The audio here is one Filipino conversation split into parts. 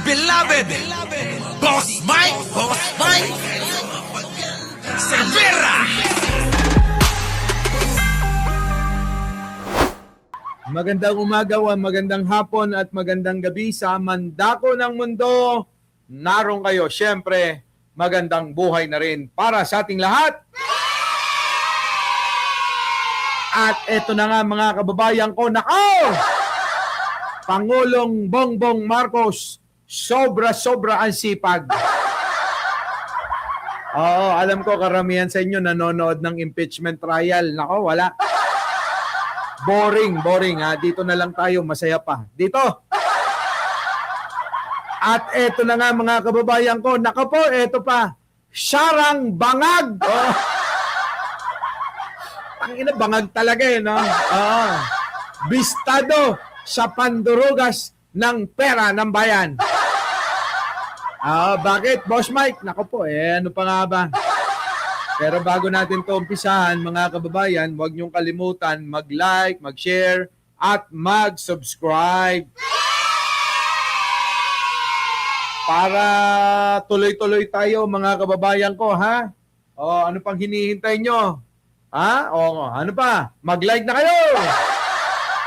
beloved Boss Mike Cervera. Magandang umaga, magandang hapon at magandang gabi sa mandako ng mundo. Naroon kayo, syempre, magandang buhay na rin para sa ating lahat. At eto na nga mga kababayan ko, nako! Pangulong Bongbong Marcos, sobra-sobra ang sipag. Oo, alam ko karamihan sa inyo nanonood ng impeachment trial. Nako, wala. Boring ha. Dito na lang tayo, masaya pa. Dito. At eto na nga mga kababayan ko, nako po, eto pa. Sarang bangag. Oh. Ang ina, bangag talaga eh, no? Oo. Bistado sa pandurugas ng pera ng bayan. Bakit, Boss Mike? Nako po, ano pa nga ba? Pero bago natin to umpisahan, mga kababayan, huwag niyong kalimutan mag-like, mag-share, at mag-subscribe. Para tuloy-tuloy tayo, mga kababayan ko, ha? O, ano pang hinihintay nyo? Ha? O, ano pa? Mag-like na kayo!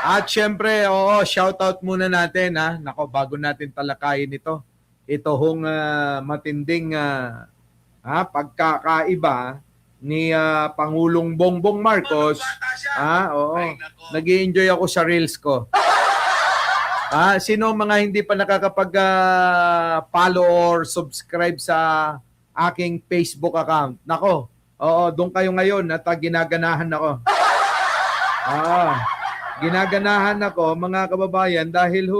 At syempre, shoutout muna natin, ha? Nako, bago natin talakayin ito. Ito hong matinding pagkakaiba ni Pangulong Bongbong Marcos. Nag-i-enjoy ako sa reels ko. Sino mga hindi pa nakakapag-follow or subscribe sa aking Facebook account? Nako, doon kayo ngayon at ginaganahan ako. Ginaganahan ako, mga kababayan, dahil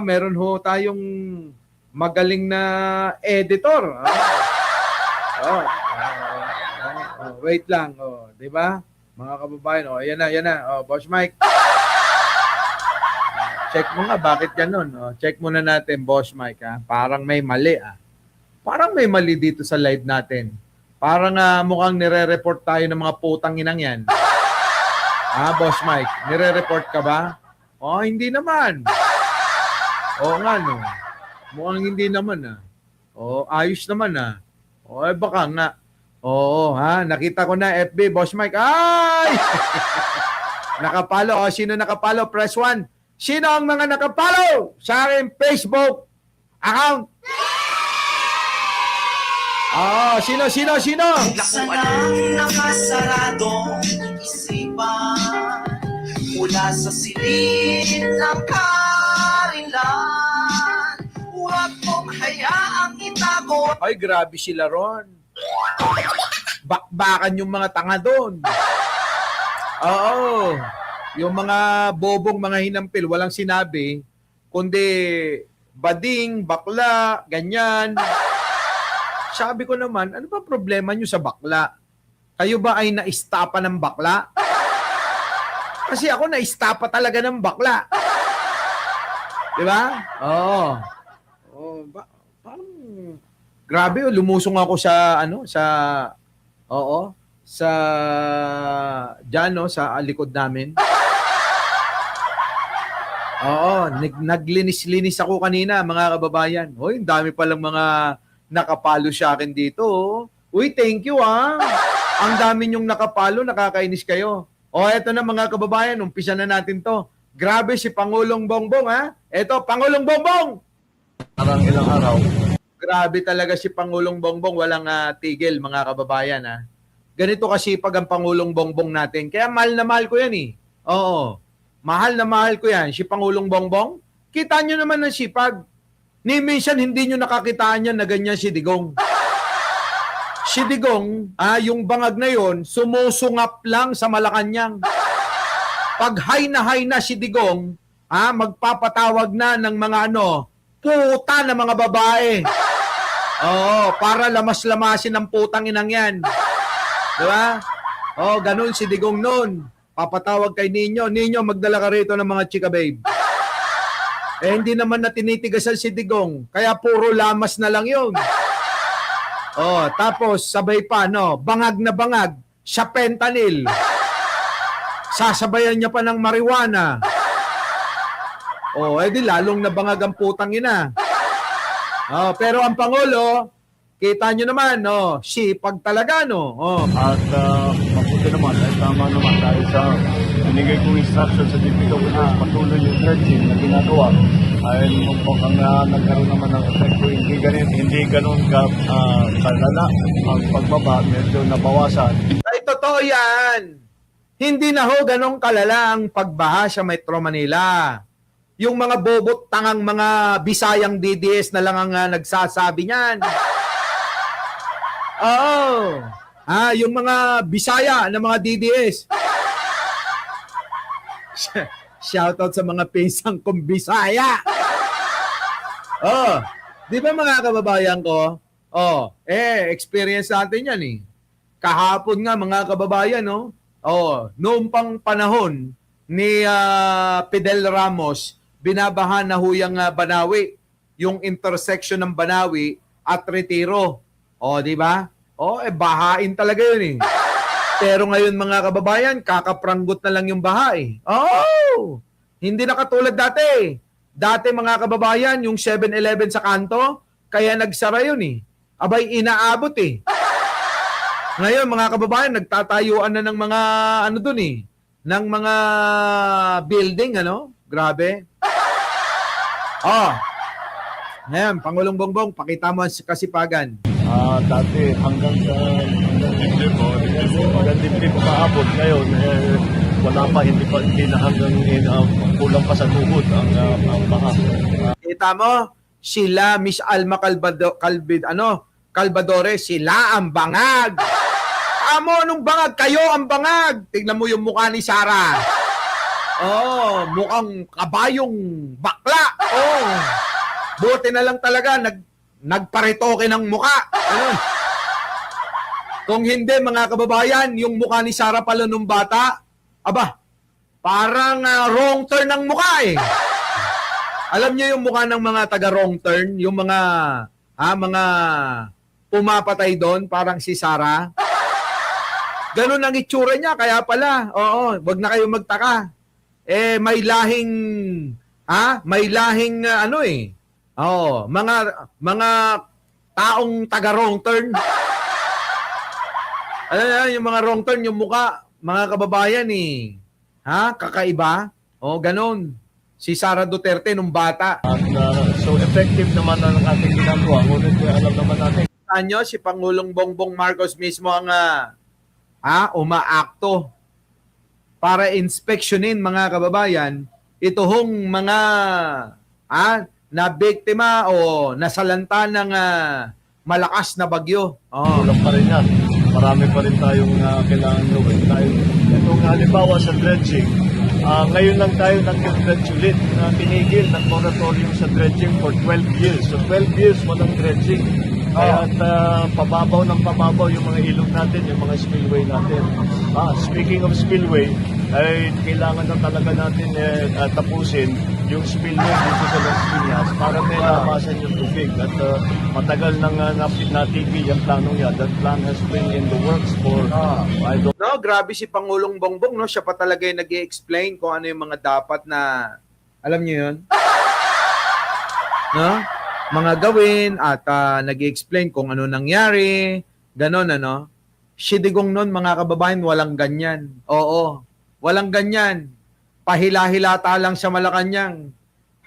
meron tayong magaling na editor. Wait lang, di ba? Mga kababayan, yan na. Boss Mike. Check mo nga bakit ganun. Check muna natin, Boss Mike, ha? Parang may mali, Parang may mali dito sa live natin. Parang mukhang nire-report tayo ng mga putang inang yan. Boss Mike, nire-report ka ba? Hindi naman. Oo nga, no. Mukhang hindi naman, ayos naman, baka nga. Nakita ko na FB, Boss Mike. Ay! Nakapalo. Sino nakapalo? Press 1. Sino ang mga nakapalo sa aking Facebook account? Sino? Laksan ang nakasarado isipan mula sa silid ng karinlan. Huwag mong hayaang itago. Ay, grabe sila ron. Bakbakan yung mga tanga doon. Yung mga bobong, mga hinampil, walang sinabi, kundi bading, bakla, ganyan. Sabi ko naman, ano ba problema nyo sa bakla? Kayo ba ay naistapa ng bakla? Kasi ako naistapa talaga ng bakla. Di ba? Parang grabe, lumusong ako sa sa likod namin. Naglinis-linis ako kanina, mga kababayan. Hoy, ang dami palang mga nakapalo sa akin dito. Uy, thank you, Ang dami nyong nakapalo, nakakainis kayo. Eto na mga kababayan, umpisa na natin to. Grabe si Pangulong Bongbong, Eto, Pangulong Bongbong! Parang ilang araw. Grabe talaga si Pangulong Bongbong, walang tigil, mga kababayan, Ganito kasi pag ang Pangulong Bongbong natin. Kaya mahal na mahal ko yan, Mahal na mahal ko yan. Si Pangulong Bongbong, kita nyo naman ng sipag. Ni minsan hindi nyo nakakitaan yan na ganyan si Digong. Si Digong, yung bangag na yon, sumusungap lang sa Malacanang. Pag high na si Digong, magpapatawag na ng mga puta na mga babae. Para lamas-lamasin ng putang inang yan. Diba? Ganun si Digong noon. Papatawag kay Nino, magdala ka rito ng mga chika babe. Hindi naman na tinitigasan si Digong, kaya puro lamas na lang yun. Tapos sabay pa, bangag na bangag, sa fentanyl. Sasabayan niya pa ng marijuana. Oh, edi lalong nabangag ang putang ina. Oh, pero ang Pangulo, kita nyo naman, no, sipag talaga, no. Oh. At mabuti naman, ay tama naman dahil sa binigay kong instruction sa DPWH patuloy yung dredging na ginagawa ay mukhang nagkaroon naman ng epekto. Hindi ganun kalala ang pagbaba, medyo nabawasan. Ay, totoo yan. Hindi na ho ganong kalala ang pagbaha sa Metro Manila. Yung mga bobot tangang mga Bisayang DDS na lang ang nagsasabi niyan. Oo. Yung mga Bisaya na mga DDS. Shoutout sa mga pinsang kong Bisaya. Oh, di ba mga kababayan ko? Oh, experience natin yan eh. Kahapon nga mga kababayan, no? Oh, noong pang panahon ni Fidel Ramos, binabahan na huyang Banawi, yung intersection ng Banawi at Retiro. Oh, di ba? Oh, bahain talaga yun eh. Pero ngayon mga kababayan, kakapranggot na lang yung baha eh. Oh! Hindi na katulad dati. Dati mga kababayan, yung 7-Eleven sa kanto, kaya nagsara yun eh. Abay, inaabot eh. Ngayon mga kababayan, nagtatayuan na ng mga ano dun eh. Ng mga building, ano? Grabe. Oh. Ngayon, Pangulong Bongbong, pakita mo ang kasipagan. Dati hanggang dibdib paabot ngayon, wala pa, hindi na hanggang kulang pa sa tuhod ang baha. Kita mo, sila Miss Alma Calvadore, sila ang bangag. Amo, anong bangag? Kayo ang bangag. Tignan mo yung mukha ni Sara. Oh, mukhang kabayong bakla. Oh. Buti na lang talaga nagparitoke ng mukha. Ayun. Kung hindi, mga kababayan, yung mukha ni Sara pala nung bata, aba, parang wrong turn ng mukha eh. Alam niyo yung mukha ng mga taga wrong turn, yung mga pumapatay doon, parang si Sara. Ganun ang itsura niya, kaya pala, oo, wag na kayo magtaka. May lahing mga taong taga wrong turn. Yung mga wrong turn, yung mukha, mga kababayan eh. Kakaiba. Ganun. Si Sara Duterte nung bata. At so effective naman ang ating ginagawa. Ngunit alam naman natin. Nyo, si Pangulong Bongbong Marcos mismo ang umaakto para inspeksyonin, mga kababayan, ito hong mga na biktima o nasalanta ng malakas na bagyo. Kulang pa rin yan. Marami pa rin tayong kailangan gawin. Itong halimbawa sa dredging, ngayon lang tayo nag-dredge ulit na tinigil ng moratorium sa dredging for 12 years. So 12 years walang dredging. Kaya pababaw ng pababaw yung mga ilog natin, yung mga spillway natin. Speaking of spillway, ay kailangan na talaga natin tapusin yung spillway dito sa Las Piñas para may labasan yung tubig. At matagal nang natigil yung planong yan. That plan has been in the works for No, grabe si Pangulong Bongbong, no? Siya pa talaga yung nag-i-explain kung ano yung mga dapat na, alam niyo yun? No? Mga gawin at nag-i-explain kung ano nangyari, ganon, ano? Sidigong nun, mga kababayan, walang ganyan. Oo, walang ganyan. Pahila-hilata lang sa Malacanang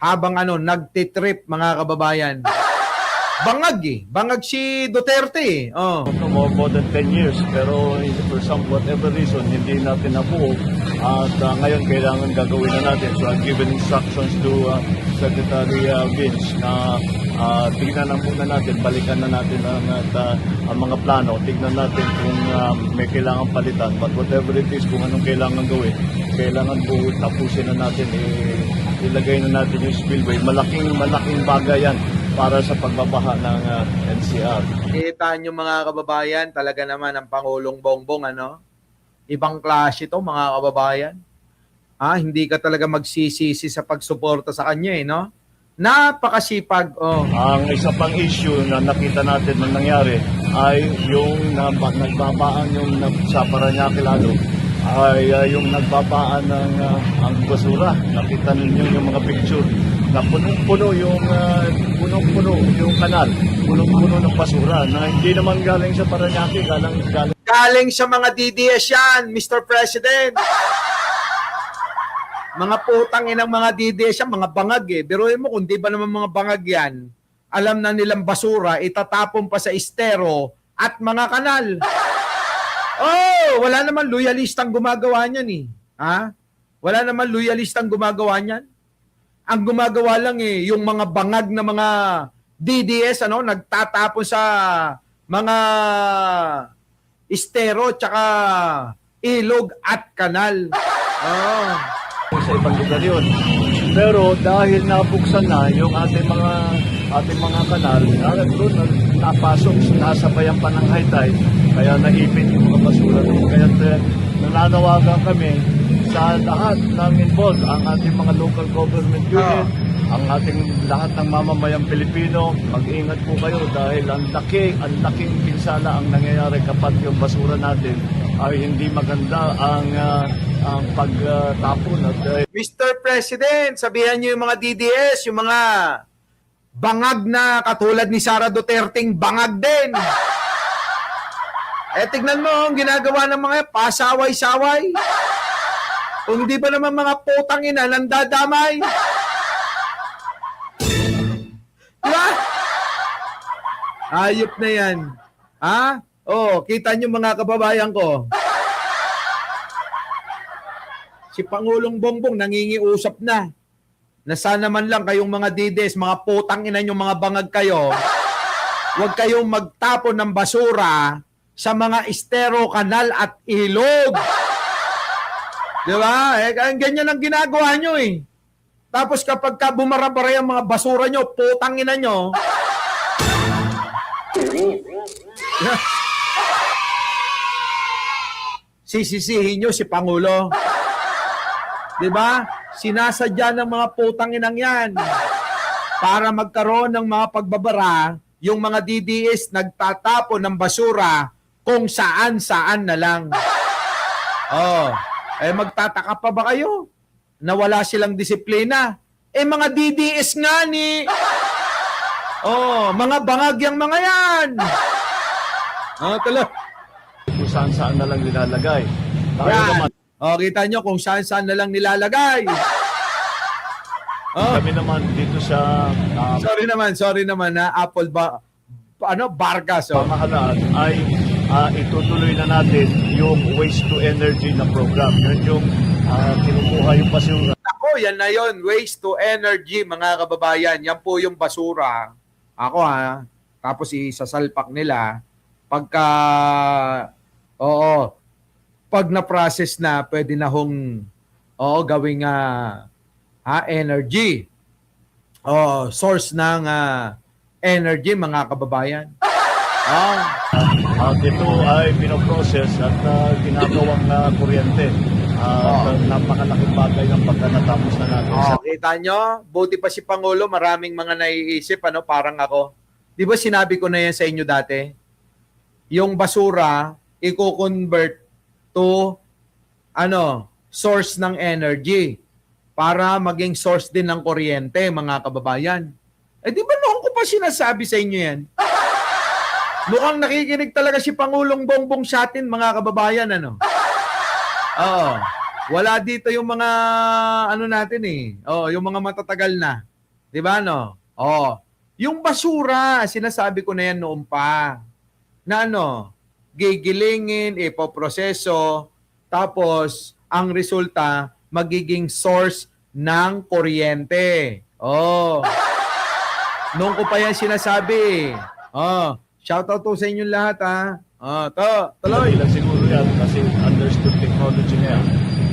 habang nagtitrip, mga kababayan. Bangag eh. Bangag si Duterte eh. more than 10 years, pero for some whatever reason, hindi natin nabuo. At ngayon, kailangan gagawin na natin. So I've given instructions to Secretary Vince na tignan na muna natin, balikan na natin ang mga plano. Tignan natin kung may kailangan palitan. But whatever it is, kung anong kailangan gawin, kailangan po tapusin na natin, ilagay na natin yung spillway. Malaking bagay yan para sa pagbabaha ng NCR. Kita nyo, mga kababayan, talaga naman ang Pangulong Bongbong, ibang klase ito, mga kababayan. Hindi ka talaga magsisisi sa pagsuporta sa kanya, no? Napakasipag. Ang isa pang issue na nakita natin na nangyari ay yung nagbabaan yung sa Parañaque lalo. ay yung nagbabaan ng ang basura. Nakita ninyo yung mga picture na punong-puno yung kanal, punong-puno ng basura na hindi naman galing sa Parañaque, galing Galing sa mga DDS yan, Mr. President. Mga putang inang mga DDS yan, mga bangag eh. Biruin mo kung di ba naman mga bangag yan, alam na nilang basura, itatapon pa sa estero at mga kanal. Oh, wala naman loyalistang gumagawa niyan eh. Ha? Wala naman loyalistang gumagawa niyan. Ang gumagawa lang eh, yung mga bangag na mga DDS, nagtatapon sa mga estero tsaka ilog at kanal. Oh. sa ibang lugar yun. Pero dahil nabuksan na yung ating mga kanal, doon napasok, nasabayan pa ng high tide, kaya naipit yung mga basura doon. Kaya nananawagan kami sa lahat ng involved, ang ating mga local government unit, ang ating lahat ng mamamayang Pilipino, mag-ingat po kayo dahil ang laking pinsala ang nangyayari kapag yung basura natin ay hindi maganda ang pagtapon. Mr. President, sabihan niyo yung mga DDS, yung mga bangag na katulad ni Sara Duterteng bangag din. Tignan mo ang ginagawa ng mga pasaway-saway. Kung hindi ba naman mga putang ina nandadamay. Diba? Ayop na yan. Ha? Kita niyo mga kababayan ko. Si Pangulong Bongbong nangingiusap na sana man lang kayong mga DDS, mga putang ina nyo, mga bangag kayo, huwag kayong magtapon ng basura sa mga estero, kanal at ilog. Di ba? Ganyan ang ginagawa nyo eh. Tapos kapag bumarabara yung mga basura nyo, putang ina nyo, sisisihin nyo si Pangulo. Diba? Sinasadya ng mga putang inang yan para magkaroon ng mga pagbabara, yung mga DDS nagtatapon ng basura kung saan-saan na lang. Magtataka pa ba kayo na wala silang disiplina? Mga DDS nga ni. Mga bangag yung mga yan. Kung saan-saan na lang nilalagay. Tayo naman. Kita nyo kung saan-saan na lang nilalagay. Kami naman dito sa sorry naman na Apple Vargas. pamahalaan ay itutuloy na natin yung waste to energy na program. Yun yung kinukuha yung basura. Ako, yan na yun. Waste to energy, mga kababayan. Yan po yung basura. Tapos isasalpak nila. Pag na-process na, pwede na hong gawing energy. Source ng energy, mga kababayan. Ito ay pinoprocess at ginagawang kuryente. Napakalaking bagay ng pagka natapos na natin. Kita nyo, buti pa si Pangulo, maraming mga naiisip, parang ako. Di ba sinabi ko na yan sa inyo dati? Yung basura, i-convert to source ng energy para maging source din ng kuryente, mga kababayan. Di ba noon ko pa sinasabi sa inyo yan? Mukhang nakikinig talaga si Pangulong Bongbong sa atin, mga kababayan, wala dito yung mga natin yung mga matatagal na. Di ba, yung basura, sinasabi ko na yan noon pa. Na gigilingin, ipoproseso, tapos ang resulta, magiging source ng kuryente. Noon ko pa yan sinasabi. Shoutout to sa inyong lahat, tuloy. Lang siguro yan kasi understood technology na yan.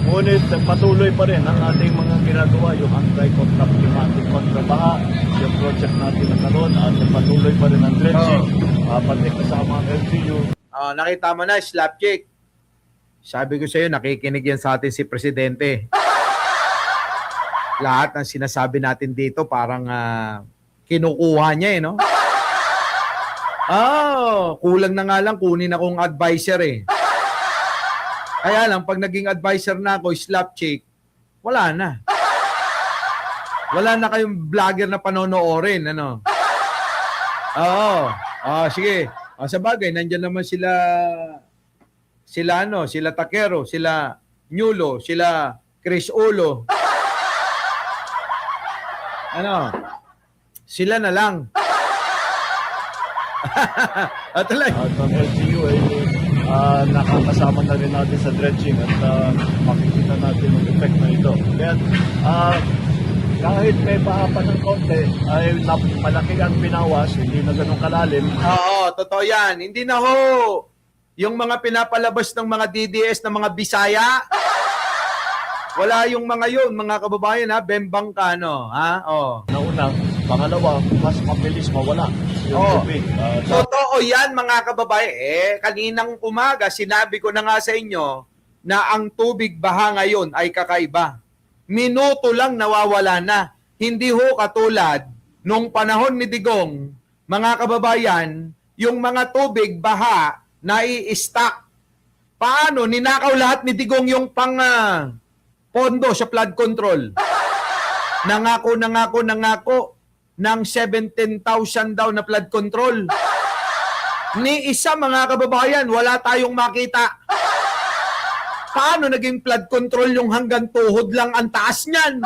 Ngunit patuloy pa rin ang ating mga ginagawa, yung anti-contract, yung ating kontrabaha, yung project natin na karoon, at patuloy pa rin ang dredging, pati kasama ang LGU. Nakita mo na, Slapkick. Sabi ko sa iyo, nakikinig yan sa atin si Presidente. Lahat ng sinasabi natin dito, parang kinukuha niya kulang na nga lang, kunin akong advisor Kaya lang, pag naging advisor na ako, slap chick, wala na. Wala na kayong vlogger na panonoorin, ano? Oo. Sige. Sa bagay, nandyan naman sila Takero, sila Nyulo, sila Chris Ulo. Sila na lang. At At ang LGU ay nakakasama na rin natin sa dredging at makikita natin ang effect na ito. Kaya kahit may paapa ng konti, ay malaki ang binawas, hindi na ganun kalalim. Oo, totoo yan. Hindi na ho yung mga pinapalabas ng mga DDS ng mga Bisaya. Wala yung mga yun, mga kababayan ha, bembang ka, no? Ha? Nauna, pangalawa, mas mabilis mawala yung tubig. Totoo yan, mga kababayan. Kaninang umaga, sinabi ko na nga sa inyo na ang tubig baha ngayon ay kakaiba. Minuto lang nawawala na. Hindi ho katulad nung panahon ni Digong, mga kababayan, yung mga tubig baha na i-stack. Paano? Ninakaw lahat ni Digong yung pondo sa flood control. Nangako ng 17,000 daw na flood control. Ni isa, mga kababayan, wala tayong makita. Paano naging flood control yung hanggang tuhod lang ang taas niyan?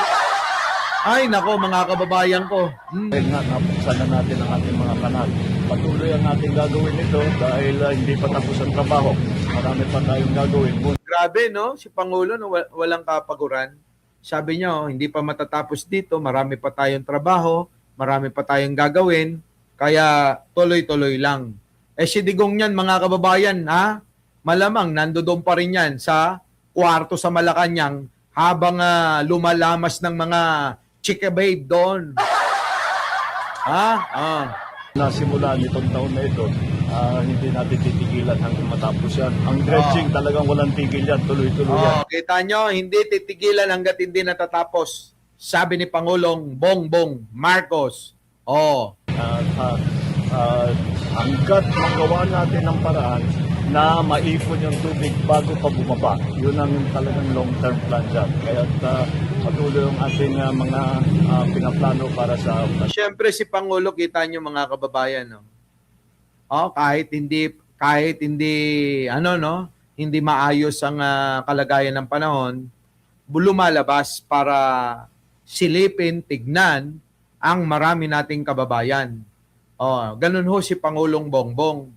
Ay, nako, mga kababayan ko. Dahil nga, napuksan na natin ang ating mga kanal. Patuloy ang ating gagawin ito dahil hindi pa tapos ang trabaho. Marami pa tayong gagawin. Grabe, no? Si Pangulo, no? Walang kapaguran. Sabi niya, hindi pa matatapos dito. Marami pa tayong trabaho. Marami pa tayong gagawin. Kaya tuloy-tuloy lang. Si Digong niyan, mga kababayan, ha? Malamang nandoon pa rin yan sa kwarto sa Malacanang habang lumalamas ng mga chika babe doon. Nasimula nitong taon na ito, hindi natin titigilan hanggang matapos yan. Ang dredging talagang walang tigil yan, tuloy-tuloy yan. Kita nyo, hindi titigilan hanggat hindi natatapos. Sabi ni Pangulong Bongbong Marcos. Hanggat magawa natin ng paraan na maipon yung tubig bago pa bumaba. Yun ang talagang long-term plan dyan. Kaya patuloy yung ating mga pinaplano para sa... Siyempre si Pangulo, kita nyo, mga kababayan, no? Kahit hindi hindi maayos ang kalagayan ng panahon, lumalabas para silipin, tignan ang marami nating kababayan. Ganun ho si Pangulong Bongbong.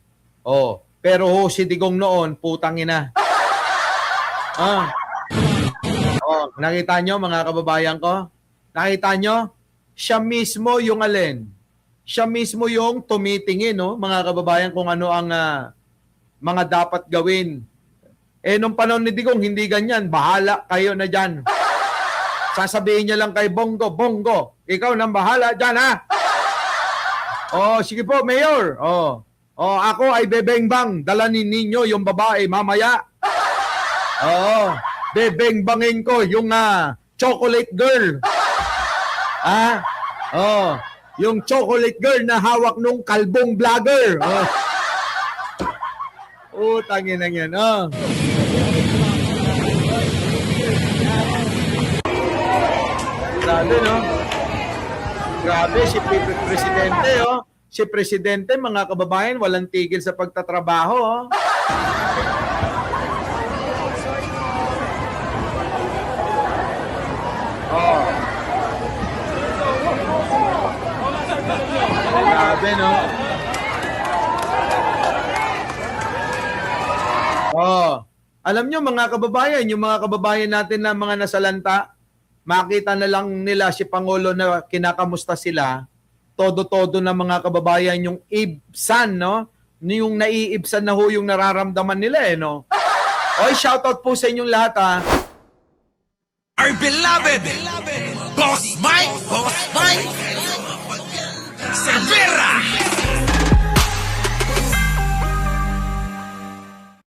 Pero ho si Digong noon, putang ina. Nakita nyo, mga kababayan ko? Nakita nyo? Siya mismo yung alin? Siya mismo yung tumitingin, no? Mga kababayan, kung ano ang mga dapat gawin. Nung panahon ni Digong, hindi ganyan. Bahala kayo na dyan. Sasabihin niya lang kay Bongo, ikaw nang bahala dyan, ha? Sige po, Mayor. Ako ay bebengbang. Dalanin ninyo yung babae mamaya. Bebengbangin ko yung chocolate girl. Yung chocolate girl na hawak nung kalbong vlogger. Tangin na yan. Grabe, no? Grabe, si Presidente, Si Presidente, mga kababayan, walang tigil sa pagtatrabaho. Grabe, no? Alam nyo, mga kababayan, yung mga kababayan natin na mga nasalanta, makita na lang nila si Pangulo na kinakamusta sila, todo-todo na, mga kababayan, yung ibsan, no? Yung naiibsan na ho yung nararamdaman nila, no? Shoutout po sa inyong lahat, ha? Our beloved Boss Mike Cervera.